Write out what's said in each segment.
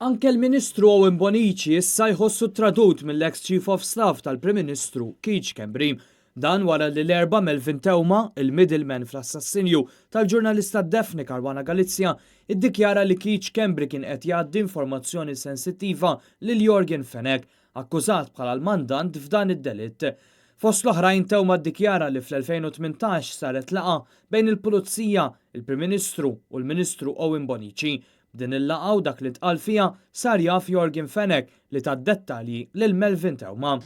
Anke l-Ministru Owen Bonici issa jħossu tradut mill-ex Chief of Staff tal-Prim Ministru Keith Schembri. Dan wara li l-erba' Melvin Tewma, il-middleman fl-assassinju tal-ġurnalista Daphne Caruana Galizia, iddikjara li Keith Schembri kien qed jgħaddi informazzjoni sensittiva lil Jorgen Fenech, akkużat bħala l-mandant f'dan id-delitt. Fost l-oħrajn Tewma ddikjara li fl-2018 saret laqa bejn il-Pulizija, il-Prim Ministru u l-Ministru Owen Bonici. Din il-laqgħa u dak li tqal fiha sar jaf Jorgen Fenech li tad-dettalji lil Melvin Tewma.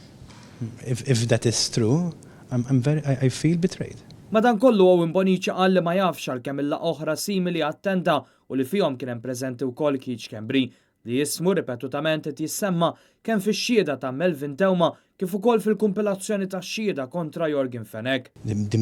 If that is true, I feel betrayed. Madankollu Owen Bonici qal li ma jafx għalkemm il-laqgħa oħra simili attenda u li fihom kien hemm preżenti wkoll Keith Schembri li jismu ripetutament qed jissemma kemm fix-xhieda ta' Melvin Tewma kif ukoll fil-kumpilazzjoni tax-xhieda kontra Jorgen Fenech. The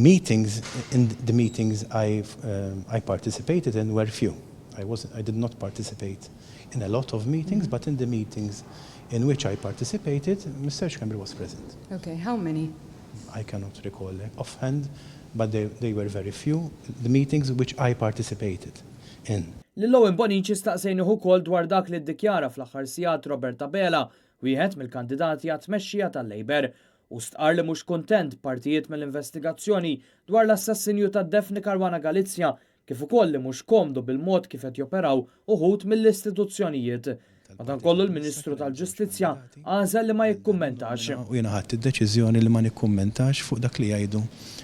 meetings I participated in were few. I did not participate in a lot of meetings, but in the meetings in which I participated, Mr. Schembri was present. Okay, how many? I cannot recall offhand, but they were very few, the meetings in which I participated in. Lil-Owen Bonici staqsejni ukoll dwar dak li ddikjara fl-aħħar sigħat Roberta Bela, wieħed mill-kandidati għat-tmexxija tal-Labor, u stqar li mhux kuntent partijiet mill-investigazzjoni dwar l-assassinju ta' Daphne Caruana Galizia kif ukoll li mhux komdu bil-mod kif qed joperaw uħud mill-istituzzjonijiet. Madankollu l-Ministru tal-Ġustizzja għażel li ma jikkummentax. U jiena ħadd id-deċiżjoni li ma nikkummentax fuq dak li jgħidu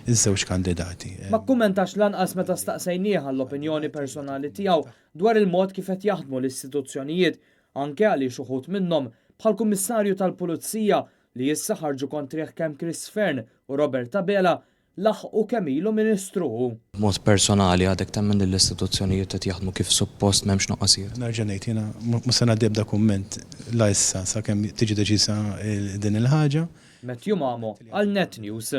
iż-żewġ kandidati. Ma kkummentax lanqas meta staqsejnieh għall-opinjoni personali tiegħu dwar il-mod kif qed jaħdmu l-istituzzjonijiet anke għaliex uħud minnhom bħall-Kummissarju tal-Pulizija li issa ħarġu kontrih kemm Chris Fern u Roberta Bela laħqu kemm ilu Ministru. Mod personali għadek temmen l-istituzzjonijiet qed jaħdmu kif suppost m'hemmx noqqasijiet. Nerġa' ngħid jiena mhux se ngħaddi ebda kumment la issa sakemm tiġi deċiża din il-ħaġa. Matthew Mamo għal Net News.